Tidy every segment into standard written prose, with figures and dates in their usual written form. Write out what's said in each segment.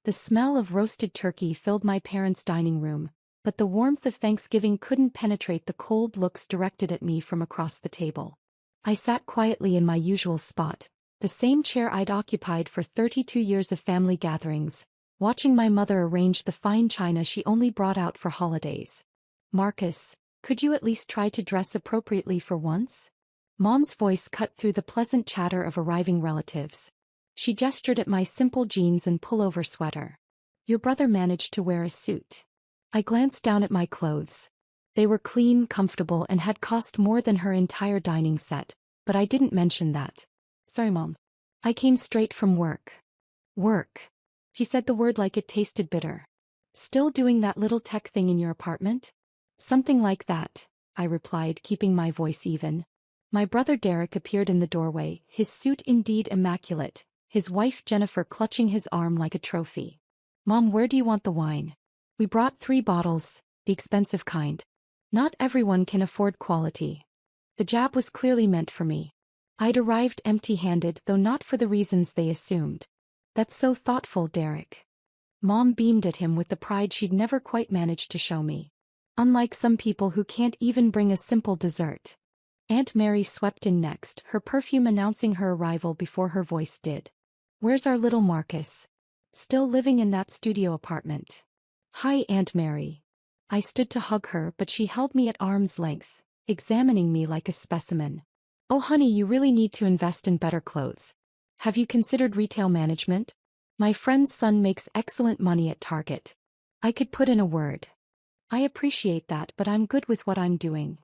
The smell of roasted turkey filled my parents' dining room, but the warmth of Thanksgiving couldn't penetrate the cold looks directed at me from across the table. I sat quietly in my usual spot, the same chair I'd occupied for 32 years of family gatherings, watching my mother arrange the fine china she only brought out for holidays. "Marcus, could you at least try to dress appropriately for once?" Mom's voice cut through the pleasant chatter of arriving relatives. She gestured at my simple jeans and pullover sweater. "Your brother managed to wear a suit." I glanced down at my clothes. They were clean, comfortable, and had cost more than her entire dining set, but I didn't mention that. "Sorry, Mom. I came straight from work." "Work?" He said the word like it tasted bitter. "Still doing that little tech thing in your apartment?" "Something like that," I replied, keeping my voice even. My brother Derek appeared in the doorway, his suit indeed immaculate, his wife Jennifer clutching his arm like a trophy. "Mom, where do you want the wine?" "We brought 3 bottles, the expensive kind. Not everyone can afford quality." The jab was clearly meant for me. I'd arrived empty-handed, though not for the reasons they assumed. "That's so thoughtful, Derek." Mom beamed at him with the pride she'd never quite managed to show me. Unlike some people who can't even bring a simple dessert. Aunt Mary swept in next, her perfume announcing her arrival before her voice did. "Where's our little Marcus?" "Still living in that studio apartment." "Hi, Aunt Mary." I stood to hug her, but she held me at arm's length, examining me like a specimen. "Oh honey, you really need to invest in better clothes. Have you considered retail management? My friend's son makes excellent money at Target." I could put in a word. "I appreciate that, but I'm good with what I'm doing."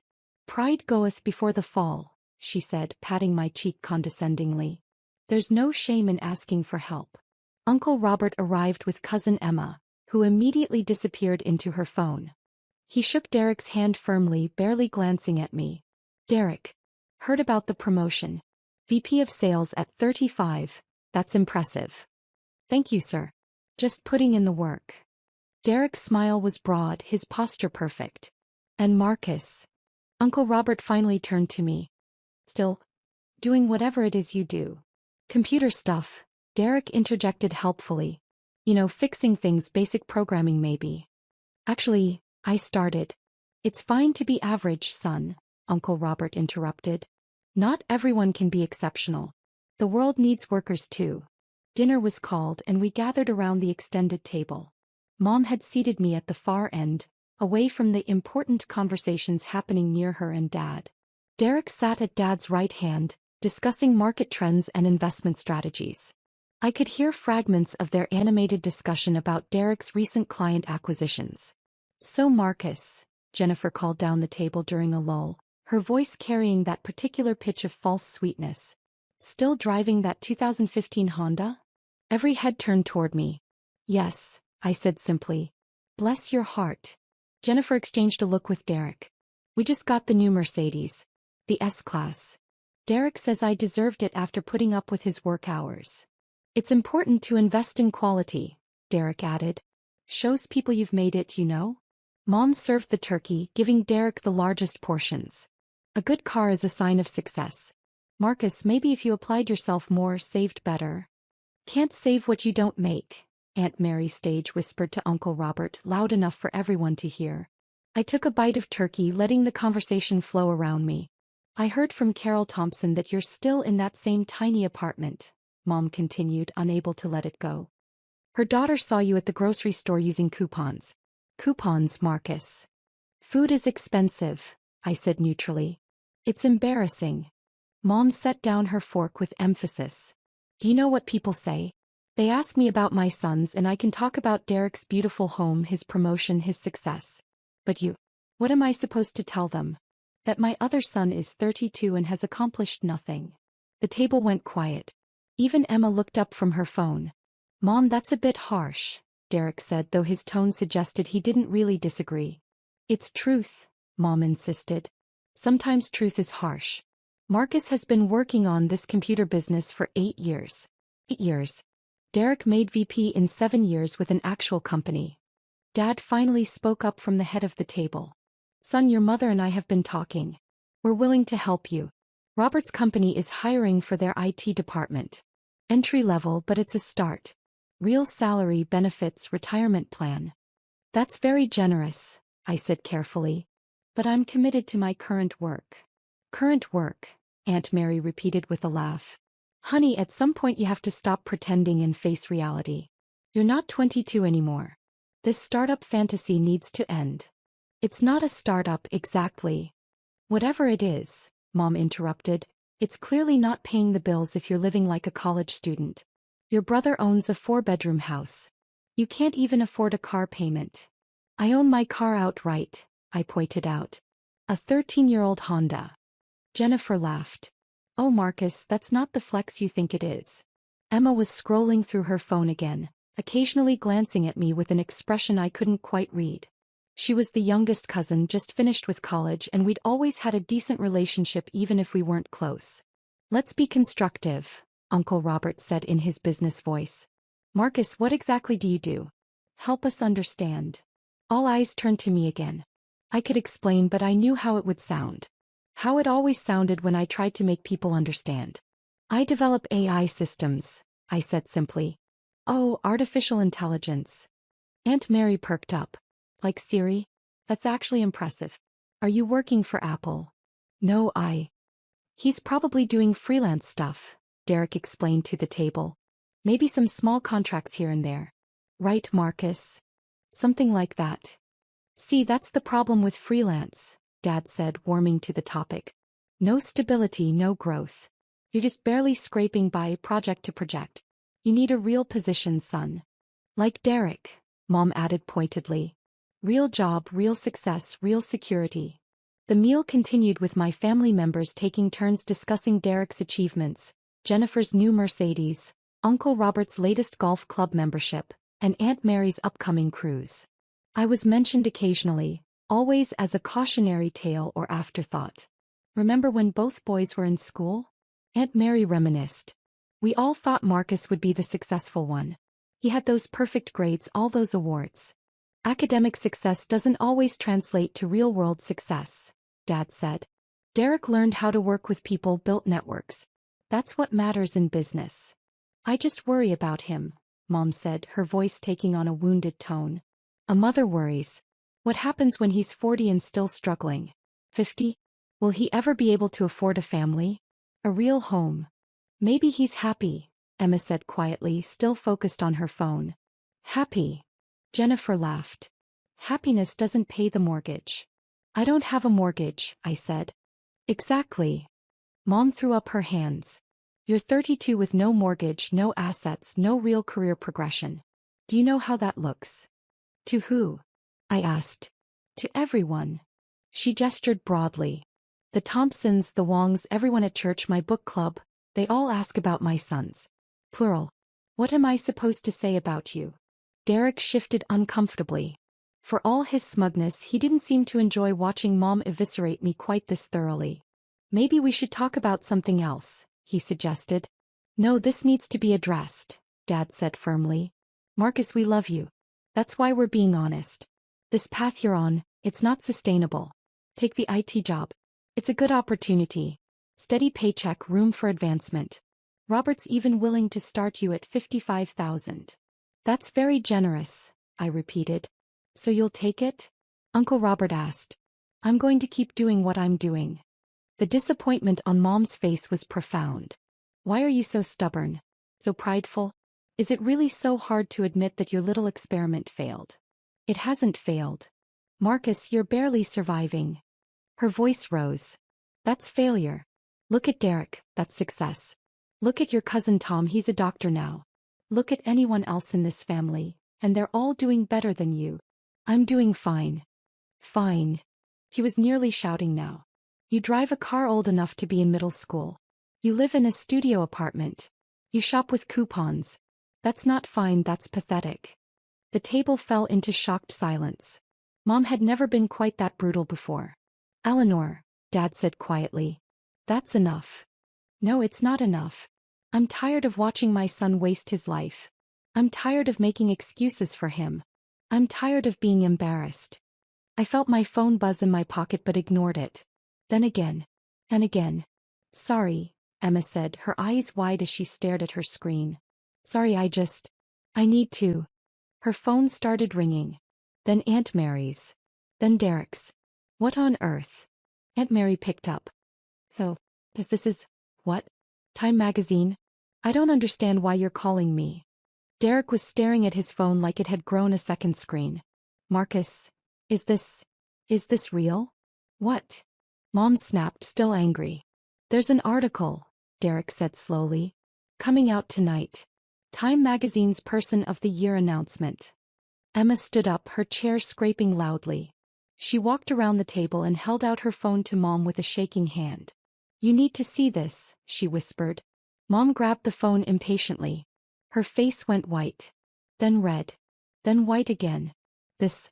"Pride goeth before the fall," she said, patting my cheek condescendingly. "There's no shame in asking for help." Uncle Robert arrived with cousin Emma, who immediately disappeared into her phone. He shook Derek's hand firmly, barely glancing at me. "Derek. Heard about the promotion. VP of Sales at 35, that's impressive." "Thank you, sir. Just putting in the work." Derek's smile was broad, his posture perfect. "And Marcus?" Uncle Robert finally turned to me. "Still doing whatever it is you do." "Computer stuff," Derek interjected helpfully. "You know, fixing things, basic programming maybe." "Actually," I started. "It's fine to be average, son," Uncle Robert interrupted. "Not everyone can be exceptional. The world needs workers too." Dinner was called and we gathered around the extended table. Mom had seated me at the far end, away from the important conversations happening near her and Dad. Derek sat at Dad's right hand, discussing market trends and investment strategies. I could hear fragments of their animated discussion about Derek's recent client acquisitions. "So Marcus," Jennifer called down the table during a lull, her voice carrying that particular pitch of false sweetness. "Still driving that 2015 Honda?" Every head turned toward me. "Yes," I said simply. "Bless your heart." Jennifer exchanged a look with Derek. "We just got the new Mercedes. The S-Class. Derek says I deserved it after putting up with his work hours." "It's important to invest in quality," Derek added. "Shows people you've made it, you know." Mom served the turkey, giving Derek the largest portions. "A good car is a sign of success. Marcus, maybe if you applied yourself more, saved better." "Can't save what you don't make," Aunt Mary stage whispered to Uncle Robert, loud enough for everyone to hear. I took a bite of turkey, letting the conversation flow around me. "I heard from Carol Thompson that you're still in that same tiny apartment," Mom continued, unable to let it go. "Her daughter saw you at the grocery store using coupons." "Coupons, Marcus. Food is expensive," I said neutrally. "It's embarrassing." Mom set down her fork with emphasis. "Do you know what people say? They ask me about my sons and I can talk about Derek's beautiful home, his promotion, his success. But you, what am I supposed to tell them? That my other son is 32 and has accomplished nothing." The table went quiet. Even Emma looked up from her phone. "Mom, that's a bit harsh," Derek said, though his tone suggested he didn't really disagree. "It's truth," Mom insisted. "Sometimes truth is harsh. Marcus has been working on this computer business for 8 years. 8 years. Derek made VP in 7 years with an actual company." Dad finally spoke up from the head of the table. "Son, your mother and I have been talking. We're willing to help you. Robert's company is hiring for their IT department. Entry level, but it's a start." Real salary, benefits, retirement plan. That's very generous, I said carefully. But I'm committed to my current work. Current work, Aunt Mary repeated with a laugh. Honey, at some point you have to stop pretending and face reality. You're not 22 anymore. This startup fantasy needs to end. It's not a startup exactly. Whatever it is, Mom interrupted, it's clearly not paying the bills if you're living like a college student. Your brother owns a 4-bedroom house. You can't even afford a car payment. I own my car outright, I pointed out. A 13-year-old Honda. Jennifer laughed. Oh Marcus, that's not the flex you think it is. Emma was scrolling through her phone again, occasionally glancing at me with an expression I couldn't quite read. She was the youngest cousin, just finished with college, and we'd always had a decent relationship even if we weren't close. Let's be constructive, Uncle Robert said in his business voice. Marcus, what exactly do you do? Help us understand. All eyes turned to me again. I could explain, but I knew how it would sound. How it always sounded when I tried to make people understand. I develop AI systems, I said simply. Oh, artificial intelligence. Aunt Mary perked up. Like Siri? That's actually impressive. Are you working for Apple? No, He's probably doing freelance stuff, Derek explained to the table. Maybe some small contracts here and there. Right, Marcus? Something like that. See, that's the problem with freelance, Dad said, warming to the topic. No stability, no growth. You're just barely scraping by project to project. You need a real position, son. Like Derek, Mom added pointedly. Real job, real success, real security. The meal continued with my family members taking turns discussing Derek's achievements, Jennifer's new Mercedes, Uncle Robert's latest golf club membership, and Aunt Mary's upcoming cruise. I was mentioned occasionally, always as a cautionary tale or afterthought. Remember when both boys were in school? Aunt Mary reminisced. We all thought Marcus would be the successful one. He had those perfect grades, all those awards. Academic success doesn't always translate to real-world success, Dad said. Derek learned how to work with people, built networks. That's what matters in business. I just worry about him, Mom said, her voice taking on a wounded tone. A mother worries. What happens when he's 40 and still struggling? 50? Will he ever be able to afford a family? A real home? Maybe he's happy, Emma said quietly, still focused on her phone. Happy? Jennifer laughed. Happiness doesn't pay the mortgage. I don't have a mortgage, I said. Exactly. Mom threw up her hands. You're 32 with no mortgage, no assets, no real career progression. Do you know how that looks? To who? I asked. To everyone. She gestured broadly. The Thompsons, the Wongs, everyone at church, my book club, they all ask about my sons. Plural. What am I supposed to say about you? Derek shifted uncomfortably. For all his smugness, he didn't seem to enjoy watching Mom eviscerate me quite this thoroughly. Maybe we should talk about something else, he suggested. No, this needs to be addressed, Dad said firmly. Marcus, we love you. That's why we're being honest. This path you're on, it's not sustainable. Take the IT job. It's a good opportunity. Steady paycheck, room for advancement. Robert's even willing to start you at $55,000. That's very generous, I repeated. So you'll take it? Uncle Robert asked. I'm going to keep doing what I'm doing. The disappointment on Mom's face was profound. Why are you so stubborn? So prideful? Is it really so hard to admit that your little experiment failed? It hasn't failed. Marcus, you're barely surviving. Her voice rose. That's failure. Look at Derek, that's success. Look at your cousin Tom, he's a doctor now. Look at anyone else in this family, and they're all doing better than you. I'm doing fine. Fine. He was nearly shouting now. You drive a car old enough to be in middle school. You live in a studio apartment. You shop with coupons. That's not fine, that's pathetic. The table fell into shocked silence. Mom had never been quite that brutal before. Eleanor, Dad said quietly. That's enough. No, it's not enough. I'm tired of watching my son waste his life. I'm tired of making excuses for him. I'm tired of being embarrassed. I felt my phone buzz in my pocket but ignored it. Then again. And again. Sorry, Emma said, her eyes wide as she stared at her screen. Sorry, I need to. Her phone started ringing. Then Aunt Mary's. Then Derek's. What on earth? Aunt Mary picked up. Oh, this is, what? Time magazine? I don't understand why you're calling me. Derek was staring at his phone like it had grown a second screen. Marcus, is this real? What? Mom snapped, still angry. There's an article, Derek said slowly. Coming out tonight. Time magazine's Person of the Year announcement. Emma stood up, her chair scraping loudly. She walked around the table and held out her phone to Mom with a shaking hand. You need to see this, she whispered. Mom grabbed the phone impatiently. Her face went white. Then red. Then white again. This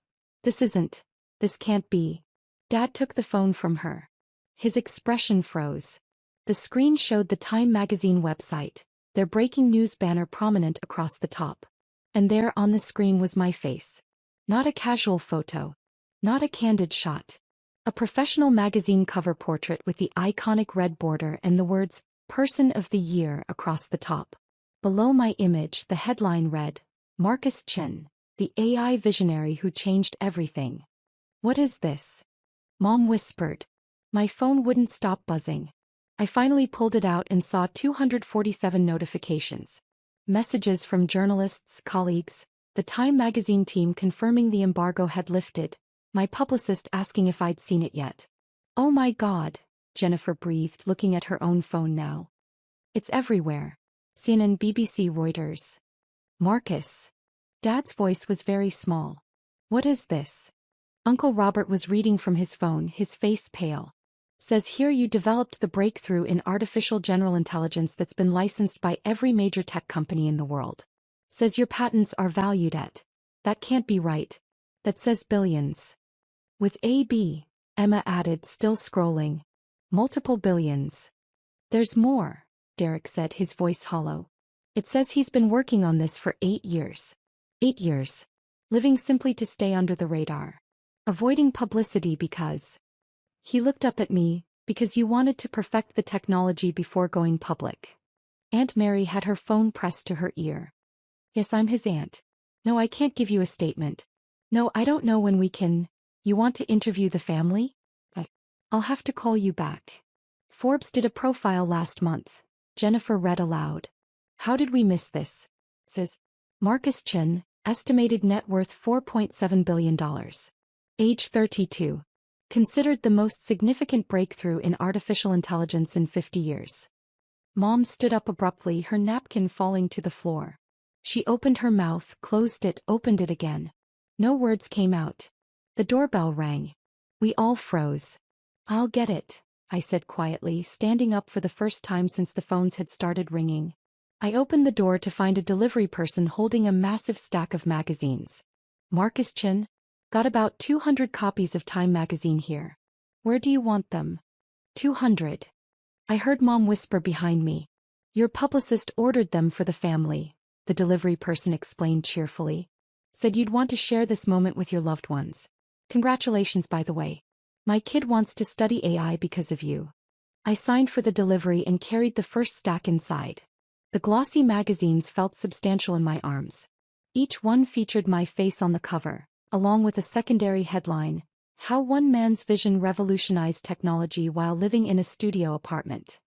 can't be. Dad took the phone from her. His expression froze. The screen showed the Time magazine website, their breaking news banner prominent across the top. And there on the screen was my face. Not a casual photo. Not a candid shot. A professional magazine cover portrait with the iconic red border and the words, Person of the Year across the top. Below my image, the headline read, Marcus Chin, the AI visionary who changed everything. What is this? Mom whispered. My phone wouldn't stop buzzing. I finally pulled it out and saw 247 notifications. Messages from journalists, colleagues, the Time magazine team confirming the embargo had lifted, my publicist asking if I'd seen it yet. Oh my God, Jennifer breathed, looking at her own phone now. It's everywhere. CNN, BBC, Reuters. Marcus. Dad's voice was very small. What is this? Uncle Robert was reading from his phone, his face pale. Says here you developed the breakthrough in artificial general intelligence that's been licensed by every major tech company in the world. Says your patents are valued at. That can't be right. That says billions. With AB, Emma added, still scrolling. Multiple billions. There's more, Derek said, his voice hollow. It says he's been working on this for 8 years. 8 years. Living simply to stay under the radar. Avoiding publicity because... He looked up at me, because you wanted to perfect the technology before going public. Aunt Mary had her phone pressed to her ear. Yes, I'm his aunt. No, I can't give you a statement. No, I don't know when we can... You want to interview the family? I'll have to call you back. Forbes did a profile last month. Jennifer read aloud. How did we miss this? Says, Marcus Chin, estimated net worth $4.7 billion. Age 32. Considered the most significant breakthrough in artificial intelligence in 50 years. Mom stood up abruptly, her napkin falling to the floor. She opened her mouth, closed it, opened it again. No words came out. The doorbell rang. We all froze. I'll get it, I said quietly, standing up for the first time since the phones had started ringing. I opened the door to find a delivery person holding a massive stack of magazines. Marcus Chin? Got about 200 copies of Time magazine here. Where do you want them? 200. I heard Mom whisper behind me. Your publicist ordered them for the family, the delivery person explained cheerfully. Said you'd want to share this moment with your loved ones. Congratulations, by the way. My kid wants to study AI because of you. I signed for the delivery and carried the first stack inside. The glossy magazines felt substantial in my arms. Each one featured my face on the cover, along with a secondary headline, How One Man's Vision Revolutionized Technology While Living in a Studio Apartment.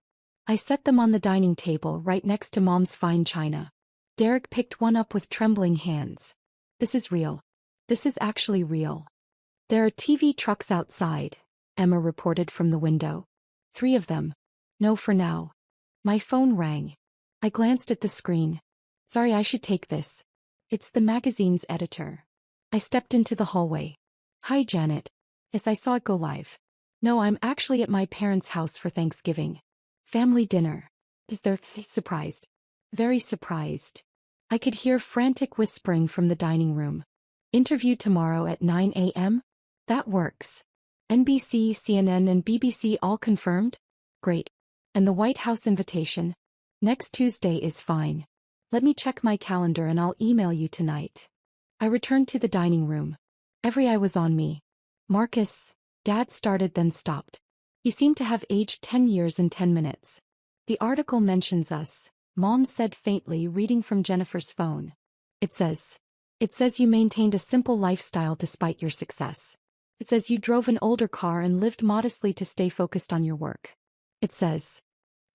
I set them on the dining table right next to Mom's fine china. Derek picked one up with trembling hands. This is real. This is actually real. There are TV trucks outside, Emma reported from the window. 3 of them. No, for now. My phone rang. I glanced at the screen. Sorry, I should take this. It's the magazine's editor. I stepped into the hallway. Hi, Janet. Yes, I saw it go live. No, I'm actually at my parents' house for Thanksgiving. Family dinner. Is there... Surprised. Very surprised. I could hear frantic whispering from the dining room. Interview tomorrow at 9 a.m.? That works. NBC, CNN, and BBC all confirmed? Great. And the White House invitation? Next Tuesday is fine. Let me check my calendar and I'll email you tonight. I returned to the dining room. Every eye was on me. Marcus, Dad started then stopped. He seemed to have aged 10 years in 10 minutes. The article mentions us, Mom said faintly, reading from Jennifer's phone. It says. It says you maintained a simple lifestyle despite your success. It says you drove an older car and lived modestly to stay focused on your work. It says.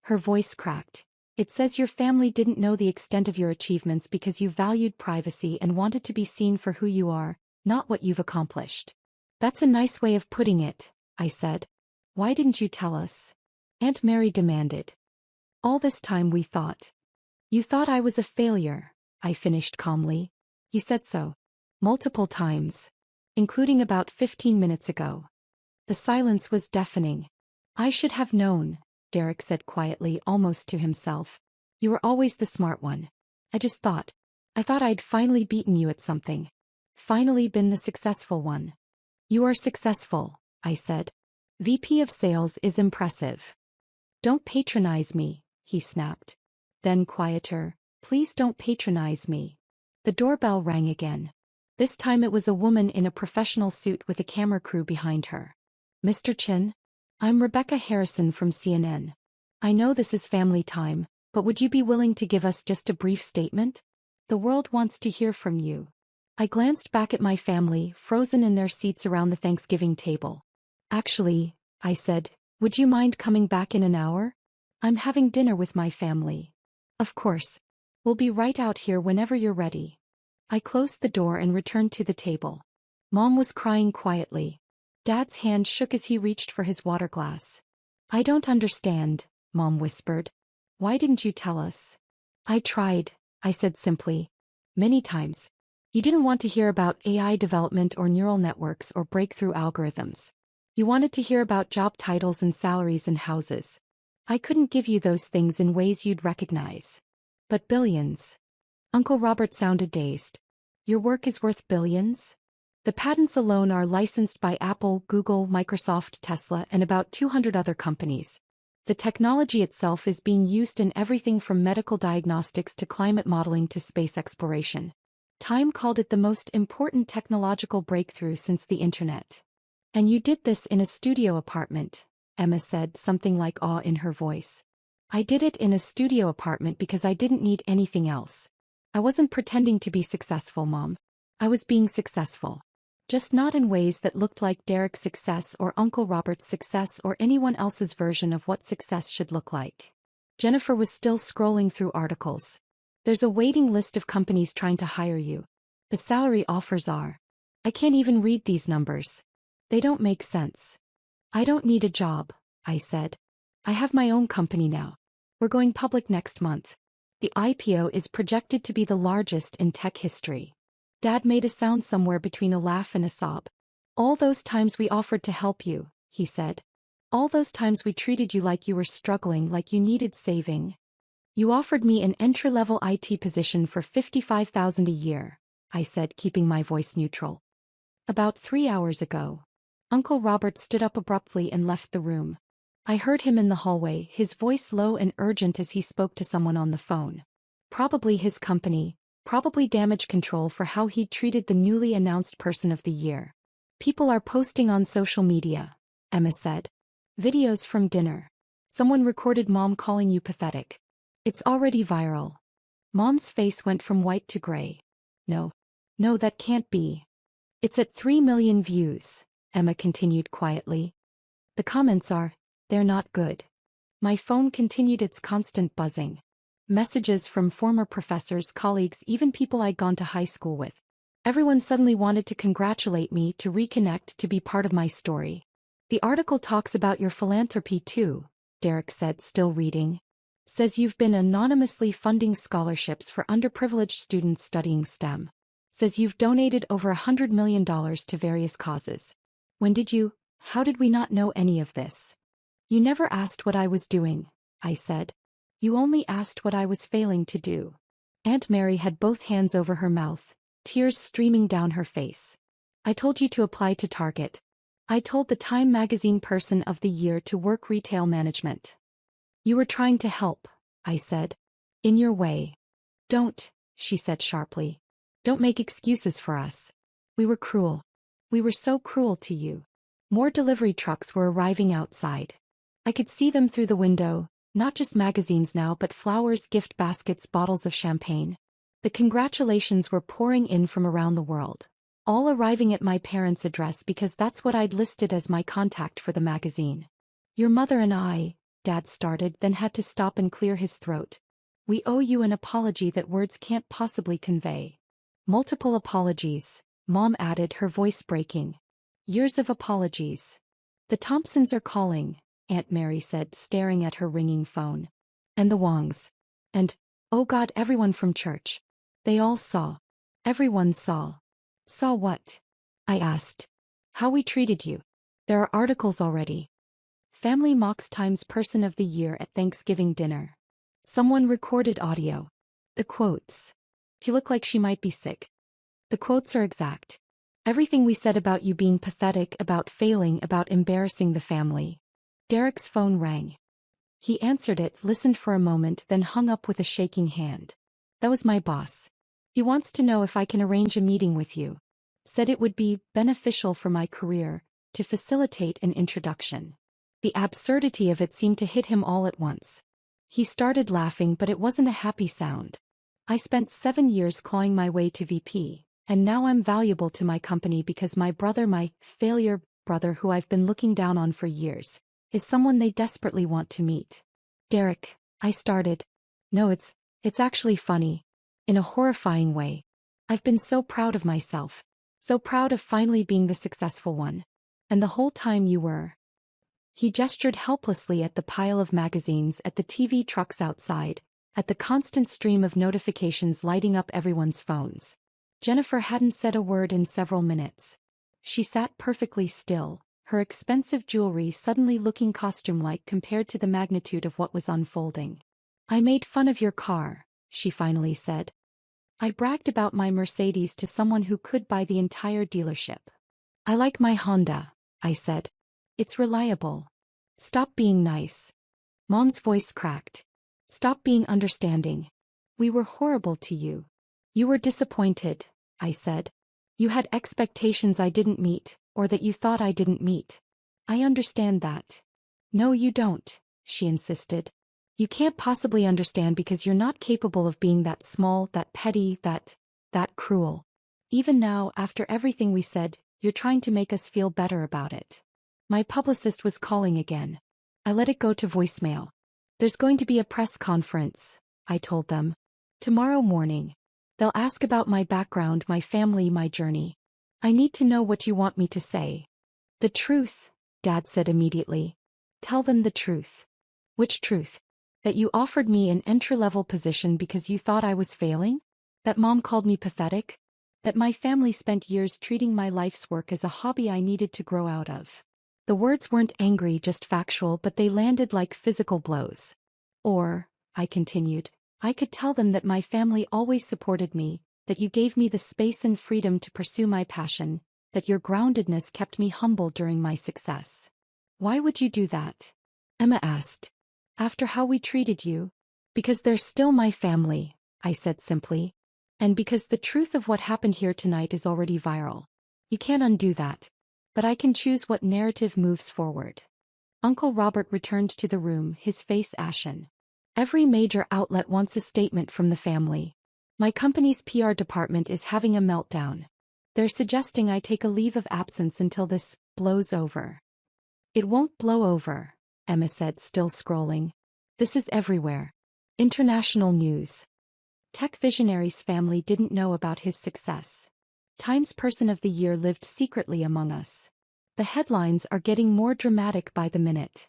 Her voice cracked. It says your family didn't know the extent of your achievements because you valued privacy and wanted to be seen for who you are, not what you've accomplished. That's a nice way of putting it, I said. Why didn't you tell us? Aunt Mary demanded. All this time we thought. You thought I was a failure, I finished calmly. You said so. Multiple times. Including about 15 minutes ago. The silence was deafening. I should have known, Derek said quietly, almost to himself. You were always the smart one. I thought I'd finally beaten you at something. Finally been the successful one. You are successful, I said. VP of Sales is impressive. Don't patronize me, he snapped. Then quieter, please don't patronize me. The doorbell rang again. This time it was a woman in a professional suit with a camera crew behind her. Mr. Chin? I'm Rebecca Harrison from CNN. I know this is family time, but would you be willing to give us just a brief statement? The world wants to hear from you. I glanced back at my family, frozen in their seats around the Thanksgiving table. Actually, I said, would you mind coming back in an hour? I'm having dinner with my family. Of course. We'll be right out here whenever you're ready. I closed the door and returned to the table. Mom was crying quietly. Dad's hand shook as he reached for his water glass. I don't understand, Mom whispered. Why didn't you tell us? I tried, I said simply. Many times. You didn't want to hear about AI development or neural networks or breakthrough algorithms. You wanted to hear about job titles and salaries and houses. I couldn't give you those things in ways you'd recognize. But billions. Uncle Robert sounded dazed. Your work is worth billions? The patents alone are licensed by Apple, Google, Microsoft, Tesla, and about 200 other companies. The technology itself is being used in everything from medical diagnostics to climate modeling to space exploration. Time called it the most important technological breakthrough since the internet. And you did this in a studio apartment, Emma said, something like awe in her voice. I did it in a studio apartment because I didn't need anything else. I wasn't pretending to be successful, Mom. I was being successful. Just not in ways that looked like Derek's success or Uncle Robert's success or anyone else's version of what success should look like. Jennifer was still scrolling through articles. There's a waiting list of companies trying to hire you. The salary offers are. I can't even read these numbers. They don't make sense. I don't need a job, I said. I have my own company now. We're going public next month. The IPO is projected to be the largest in tech history. Dad made a sound somewhere between a laugh and a sob. All those times we offered to help you, he said. All those times we treated you like you were struggling, like you needed saving. You offered me an entry-level IT position for $55,000 a year, I said, keeping my voice neutral. About 3 hours ago. Uncle Robert stood up abruptly and left the room. I heard him in the hallway, his voice low and urgent as he spoke to someone on the phone. Probably his company, probably damage control for how he'd treated the newly announced Person of the Year. People are posting on social media, Emma said. Videos from dinner. Someone recorded Mom calling you pathetic. It's already viral. Mom's face went from white to gray. No, that can't be. It's at 3 million views, Emma continued quietly. The comments are, they're not good. My phone continued its constant buzzing. Messages from former professors, colleagues, even people I'd gone to high school with. Everyone suddenly wanted to congratulate me, to reconnect, to be part of my story. The article talks about your philanthropy too, Derek said, still reading. Says you've been anonymously funding scholarships for underprivileged students studying STEM. Says you've donated over $100 million to various causes. When did you? How did we not know any of this? You never asked what I was doing, I said. You only asked what I was failing to do. Aunt Mary had both hands over her mouth, tears streaming down her face. I told you to apply to Target. I told the Time Magazine Person of the Year to work retail management. You were trying to help, I said. In your way. Don't, she said sharply. Don't make excuses for us. We were cruel. We were so cruel to you. More delivery trucks were arriving outside. I could see them through the window, not just magazines now but flowers, gift baskets, bottles of champagne. The congratulations were pouring in from around the world, all arriving at my parents' address because that's what I'd listed as my contact for the magazine. Your mother and I, Dad started, then had to stop and clear his throat. We owe you an apology that words can't possibly convey. Multiple apologies, Mom added, her voice breaking. Years of apologies. The Thompsons are calling, Aunt Mary said, staring at her ringing phone. And the Wongs. And, oh God, everyone from church. They all saw. Everyone saw. Saw what? I asked. How we treated you. There are articles already. Family mocks Times Person of the Year at Thanksgiving dinner. Someone recorded audio. The quotes. You look like she might be sick. The quotes are exact. Everything we said about you being pathetic, about failing, about embarrassing the family. Derek's phone rang. He answered it, listened for a moment, then hung up with a shaking hand. That was my boss. He wants to know if I can arrange a meeting with you. Said it would be beneficial for my career to facilitate an introduction. The absurdity of it seemed to hit him all at once. He started laughing, but it wasn't a happy sound. I spent 7 years clawing my way to VP, and now I'm valuable to my company because my brother, my failure brother who I've been looking down on for years, is someone they desperately want to meet. Derek, I started. No, it's actually funny. In a horrifying way. I've been so proud of myself. So proud of finally being the successful one. And the whole time you were. He gestured helplessly at the pile of magazines, at the TV trucks outside, at the constant stream of notifications lighting up everyone's phones. Jennifer hadn't said a word in several minutes. She sat perfectly still, her expensive jewelry suddenly looking costume-like compared to the magnitude of what was unfolding. I made fun of your car, she finally said. I bragged about my Mercedes to someone who could buy the entire dealership. I like my Honda, I said. It's reliable. Stop being nice. Mom's voice cracked. Stop being understanding. We were horrible to you. You were disappointed, I said. You had expectations I didn't meet, or that you thought I didn't meet. I understand that. No, you don't, she insisted. You can't possibly understand because you're not capable of being that small, that petty, that cruel. Even now, after everything we said, you're trying to make us feel better about it. My publicist was calling again. I let it go to voicemail. There's going to be a press conference, I told them. Tomorrow morning. They'll ask about my background, my family, my journey. I need to know what you want me to say. The truth, Dad said immediately. Tell them the truth. Which truth? That you offered me an entry-level position because you thought I was failing? That Mom called me pathetic? That my family spent years treating my life's work as a hobby I needed to grow out of? The words weren't angry, just factual, but they landed like physical blows. Or, I continued, I could tell them that my family always supported me, that you gave me the space and freedom to pursue my passion, that your groundedness kept me humble during my success. Why would you do that? Emma asked. After how we treated you? Because they're still my family, I said simply. And because the truth of what happened here tonight is already viral. You can't undo that. But I can choose what narrative moves forward. Uncle Robert returned to the room, his face ashen. Every major outlet wants a statement from the family. My company's PR department is having a meltdown. They're suggesting I take a leave of absence until this blows over. It won't blow over, Emma said, still scrolling. This is everywhere. International news. Tech visionary's family didn't know about his success. Times Person of the Year lived secretly among us. The headlines are getting more dramatic by the minute.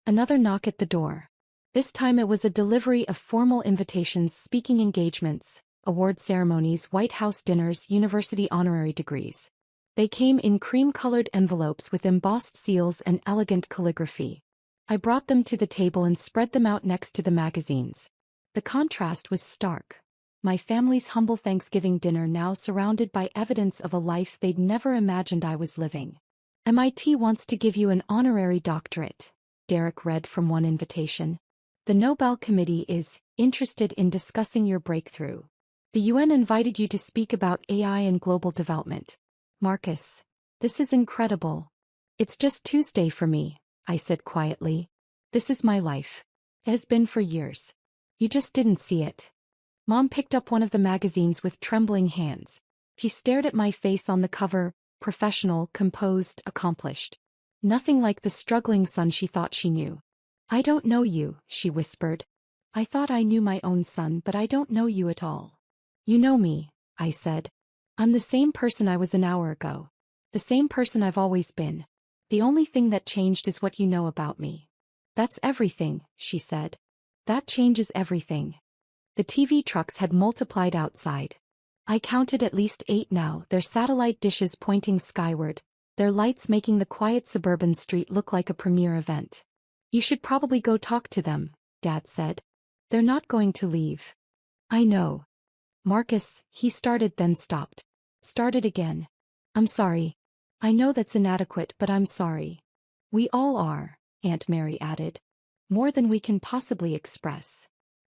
Another knock at the door. This time it was a delivery of formal invitations, speaking engagements, award ceremonies, White House dinners, university honorary degrees. They came in cream-colored envelopes with embossed seals and elegant calligraphy. I brought them to the table and spread them out next to the magazines. The contrast was stark. My family's humble Thanksgiving dinner now surrounded by evidence of a life they'd never imagined I was living. MIT wants to give you an honorary doctorate, Derek read from one invitation. The Nobel Committee is interested in discussing your breakthrough. The UN invited you to speak about AI and global development. Marcus, this is incredible. It's just Tuesday for me, I said quietly. This is my life. It has been for years. You just didn't see it. Mom picked up one of the magazines with trembling hands. She stared at my face on the cover, professional, composed, accomplished. Nothing like the struggling son she thought she knew. "I don't know you," she whispered. "I thought I knew my own son, but I don't know you at all." "You know me," I said. "I'm the same person I was an hour ago. The same person I've always been. The only thing that changed is what you know about me." "That's everything," she said. "That changes everything." The TV trucks had multiplied outside. I counted at least 8 now, their satellite dishes pointing skyward, their lights making the quiet suburban street look like a premiere event. "You should probably go talk to them," Dad said. "They're not going to leave." "I know. Marcus," he started then stopped. Started again. "I'm sorry. I know that's inadequate, but I'm sorry." "We all are," Aunt Mary added. "More than we can possibly express."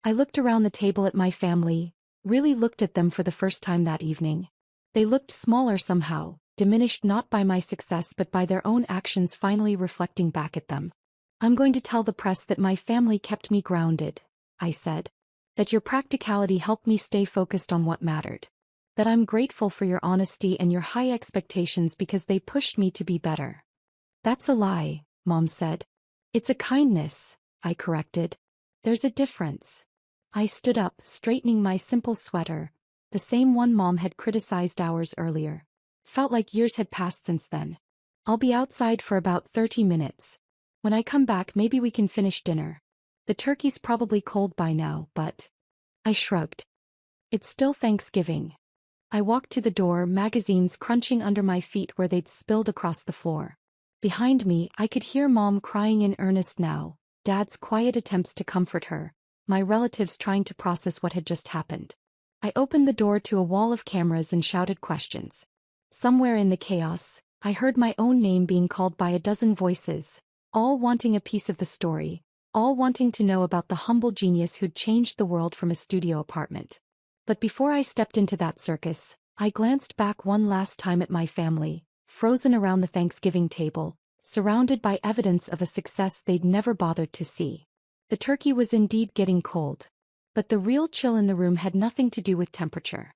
I looked around the table at my family, really looked at them for the first time that evening. They looked smaller somehow, diminished not by my success but by their own actions finally reflecting back at them. "I'm going to tell the press that my family kept me grounded," I said. "That your practicality helped me stay focused on what mattered. That I'm grateful for your honesty and your high expectations because they pushed me to be better." "That's a lie," Mom said. "It's a kindness," I corrected. "There's a difference." I stood up, straightening my simple sweater, the same one Mom had criticized hours earlier. Felt like years had passed since then. "I'll be outside for about 30 minutes. When I come back maybe we can finish dinner. The turkey's probably cold by now, but..." I shrugged. "It's still Thanksgiving." I walked to the door, magazines crunching under my feet where they'd spilled across the floor. Behind me, I could hear Mom crying in earnest now, Dad's quiet attempts to comfort her, my relatives trying to process what had just happened. I opened the door to a wall of cameras and shouted questions. Somewhere in the chaos, I heard my own name being called by a dozen voices, all wanting a piece of the story, all wanting to know about the humble genius who'd changed the world from a studio apartment. But before I stepped into that circus, I glanced back one last time at my family, frozen around the Thanksgiving table, surrounded by evidence of a success they'd never bothered to see. The turkey was indeed getting cold. But the real chill in the room had nothing to do with temperature.